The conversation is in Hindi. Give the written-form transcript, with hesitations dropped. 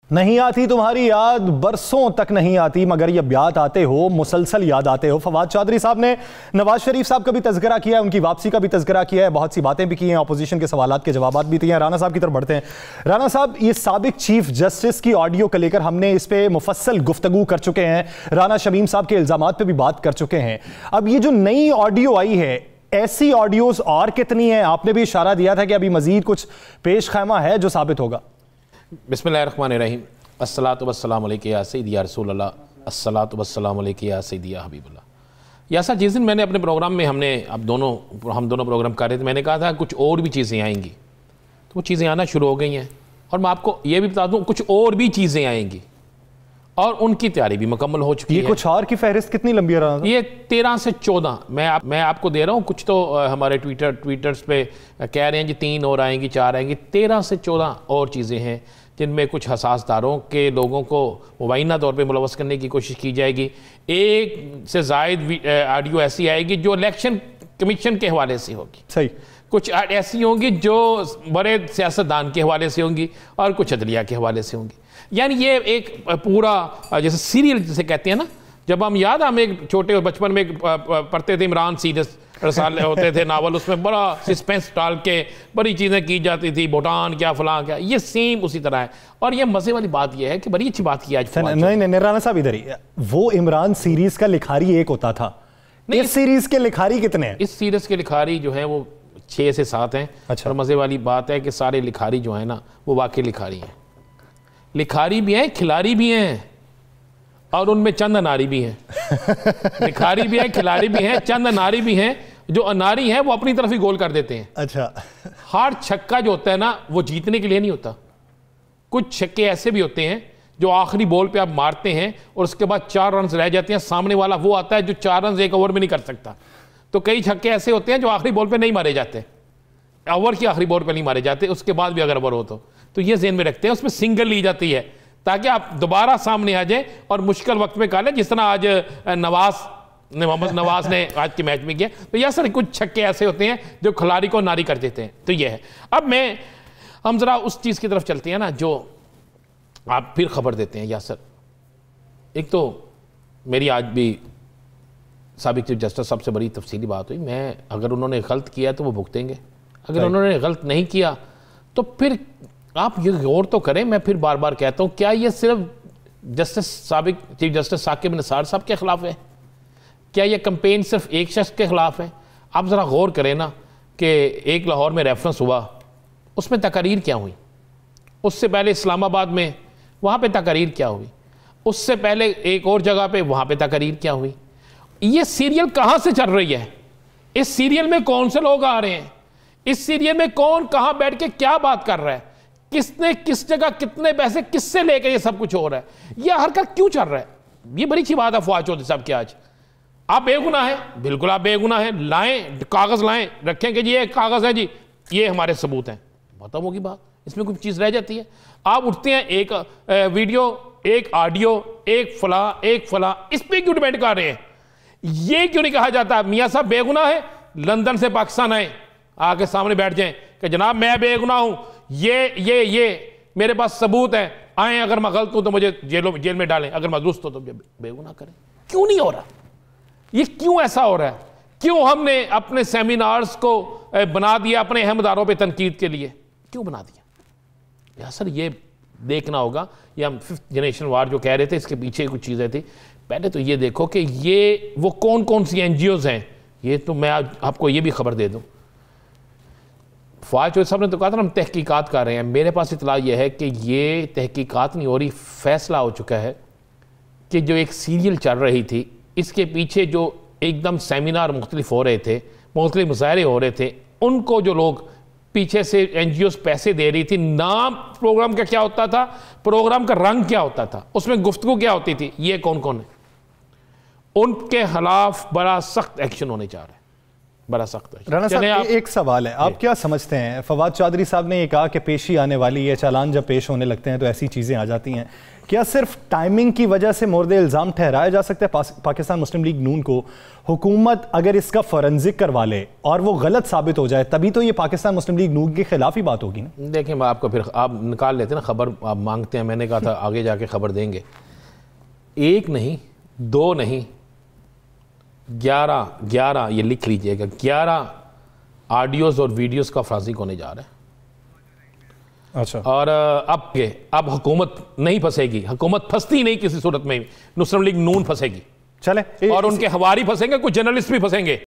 नहीं आती तुम्हारी याद, बरसों तक नहीं आती, मगर ये याद आते हो, मुसलसल याद आते हो। फवाद चौधरी साहब ने नवाज शरीफ साहब का भी तज़किरा किया है, उनकी वापसी का भी तज़किरा किया है, बहुत सी बातें भी की हैं, अपोजिशन के सवालात के जवाबात भी दिए हैं। राना साहब की तरफ बढ़ते हैं। राना साहब, ये साबिक चीफ जस्टिस की ऑडियो को लेकर हमने इस पर मुफस्सल गुफ्तगू कर चुके हैं, राना शमीम साहब के इल्ज़ामात पर भी बात कर चुके हैं। अब ये जो नई ऑडियो आई है, ऐसी ऑडियोज और कितनी है? आपने भी इशारा दिया था कि अभी मजीद कुछ पेश खैमा है जो साबित होगा। बिस्मिल्लाहिर्रहमानिर्रहीम, अस्सलातु वस्सलामु अलैका या सय्यदी या रसूल अल्लाह, अस्सलातु वस्सलामु अलैका या सय्यदी या हबीबल्लाह। या सर, जिस दिन मैंने अपने प्रोग्राम में हम दोनों प्रोग्राम कर रहे थे, मैंने कहा था कुछ और भी चीज़ें आएंगी, तो वो चीज़ें आना शुरू हो गई हैं। और मैं आपको ये भी बता दूँ, कुछ और भी चीज़ें आएंगी और उनकी तैयारी भी मुकम्मल हो चुकी है। ये कुछ और की फहरिस्त कितनी लंबी है रहा? ये 13 से 14 मैं आपको दे रहा हूँ। कुछ तो हमारे ट्विटर्स पे कह रहे हैं जी 3 और आएंगी, 4 आएंगी। 13 से 14 और चीज़ें हैं जिनमें कुछ हसासदारों के लोगों को मुबैना तौर पे मुलवस करने की कोशिश की जाएगी। एक से ज़ायद ऑडियो ऐसी आएगी जो इलेक्शन कमीशन के हवाले से होगी, सही। कुछ ऐसी होंगी जो बड़े सियासतदान के हवाले से होंगी और कुछ अदलिया के हवाले से होंगी। यानी ये एक पूरा जैसे सीरियल जिसे कहते हैं ना, जब हम एक छोटे बचपन में पढ़ते थे, इमरान सीरीज रसाले होते थे नावल, उसमें बड़ा सस्पेंस डाल के बड़ी चीज़ें की जाती थी, भूटान क्या फलां क्या, ये सेम उसी तरह है। और ये मज़े वाली बात यह है कि बड़ी अच्छी बात की आज। नहीं राना साहब, इधर ही, वो इमरान सीरीज का लिखारी एक होता था, इस सीरीज के लिखारी कितने हैं? इस सीरीज के लिखारी जो है वो 6 से 7 हैं। अच्छा। और मज़े वाली बात है कि सारे लिखारी जो है ना वो वाकई लिखारी हैं, लिखारी भी हैं, खिलाड़ी भी हैं, और उनमें चंद अनारी भी हैं। लिखारी भी है, खिलाड़ी भी हैं, चंद अनारी भी हैं। जो अनारी हैं वो अपनी तरफ ही गोल कर देते हैं। अच्छा। हर छक्का जो होता है ना वो जीतने के लिए नहीं होता। कुछ छक्के ऐसे भी होते हैं जो आखिरी बॉल पे आप मारते हैं और उसके बाद 4 रन रह जाते हैं, सामने वाला वो आता है जो 4 रन एक ओवर में नहीं कर सकता। तो कई छक्के ऐसे होते हैं जो आखिरी बॉल पर नहीं मारे जाते, ओवर की आखिरी बॉल पर नहीं मारे जाते, उसके बाद भी अगर ओवर हो तो ये ज़हन में रखते हैं। उसमें सिंगल ली जाती है ताकि आप दोबारा सामने आ जाए और मुश्किल वक्त में कालें, जिस तरह आज मोहम्मद नवाज ने आज के मैच में किया। तो यह सर कुछ छक्के ऐसे होते हैं जो खिलाड़ी को नारी कर देते हैं। तो ये है। अब हम ज़रा उस चीज़ की तरफ चलते हैं ना जो आप फिर खबर देते हैं। या सर, एक तो मेरी आज भी साबिक चीफ जस्टिस साहब से बड़ी तफसीली बात हुई। अगर उन्होंने गलत किया तो वो भुगतेंगे, अगर उन्होंने गलत नहीं किया तो फिर आप ये गौर तो करें। मैं फिर बार बार कहता हूँ, क्या ये सिर्फ साबिक चीफ जस्टिस साकिब निसार साहब के खिलाफ है? क्या ये कंपेन सिर्फ एक शख्स के खिलाफ है? आप ज़रा गौर करें ना कि एक लाहौर में रेफरेंस हुआ, उसमें तकरीर क्या हुई? उससे पहले इस्लामाबाद में वहाँ पे तकरीर क्या हुई? उससे पहले एक और जगह पे वहाँ पे तकरीर क्या हुई? ये सीरियल कहाँ से चल रही है? इस सीरियल में कौन से लोग आ रहे हैं? इस सीरियल में कौन कहाँ बैठ के क्या बात कर रहा है? किसने किस जगह कितने पैसे किससे लेकर ये सब कुछ हो रहा है? यह हरकत क्यों चल रहा है? ये बड़ी अच्छी बात है फवाद चौधरी साहब की। आज आप बेगुनाह हैं, बिल्कुल आप बेगुनाह हैं, लाएं कागज लाएं, रखें कि जी ये कागज है जी, ये हमारे सबूत हैं, खत्म होगी बात। इसमें कोई चीज रह जाती है? आप उठते हैं एक वीडियो, एक ऑडियो, एक फला, इस पर क्यों डिपेंड कर रहे हैं? ये क्यों नहीं कहा जाता मियाँ साहब बेगुनाह है, लंदन से पाकिस्तान आए, आके सामने बैठ जाएं कि जनाब मैं बेगुनाह हूं, ये मेरे पास सबूत है, आए, अगर मैं गलत हूं तो मुझे जेल में डालें, अगर मैं दुरुस्त हो तो बेगुनाह करें। क्यों नहीं हो रहा? ये क्यों ऐसा हो रहा है? क्यों हमने अपने सेमिनार्स को बना दिया अपने अहमदारों पे तनकीद के लिए? क्यों बना दिया? यार सर, ये देखना होगा। ये हम 5th जनरेशन वार जो कह रहे थे, इसके पीछे कुछ चीज़ें थी। पहले तो ये देखो कि ये वो कौन कौन सी NGOs हैं। ये तो मैं आपको ये भी खबर दे दूं, फवाद चौधरी साहब ने तो कहा था हम तहकीकात कर रहे हैं। मेरे पास इतला यह है कि ये तहकीकात नहीं हो रही, फैसला हो चुका है कि जो एक सीरियल चल रही थी, इसके पीछे जो एकदम सेमिनार मुख्तलिफ हो रहे थे, मुख्तलिफ मुजाहरे हो रहे थे, उनको जो लोग पीछे से NGOs पैसे दे रही थी, नाम प्रोग्राम का क्या होता था, प्रोग्राम का रंग क्या होता था, उसमें गुफ्तगू क्या होती थी, ये कौन कौन है, उनके खिलाफ बड़ा सख्त एक्शन होने जा रहा है। बड़ा सख्त है। राना साहब, एक सवाल है, आप क्या समझते हैं? फवाद चौधरी साहब ने ये कहा कि पेशी आने वाली है, चालान जब पेश होने लगते हैं तो ऐसी चीज़ें आ जाती हैं। क्या सिर्फ टाइमिंग की वजह से मोर्द इल्ज़ाम ठहराया जा सकता है पाकिस्तान मुस्लिम लीग नून को? हुकूमत अगर इसका फॉरेंसिक करवा ले और वो गलत साबित हो जाए तभी तो ये पाकिस्तान मुस्लिम लीग नून के खिलाफ ही बात होगी ना। देखिए, मैं आपको फिर आप निकाल लेते ना खबर, आप मांगते हैं, मैंने कहा था आगे जाके खबर देंगे। एक नहीं, दो नहीं, 11 ये लिख लीजिएगा, 11 ऑडियोज और वीडियोस का फॉरेंसिक होने जा रहा है। अच्छा। और अब हुकूमत नहीं फंसेगी, हुकूमत फंसती नहीं किसी सूरत में, मुस्लिम लीग नून फंसेगी। चले और उनके हवारी फंसेंगे, कुछ जर्नलिस्ट भी फंसेंगे।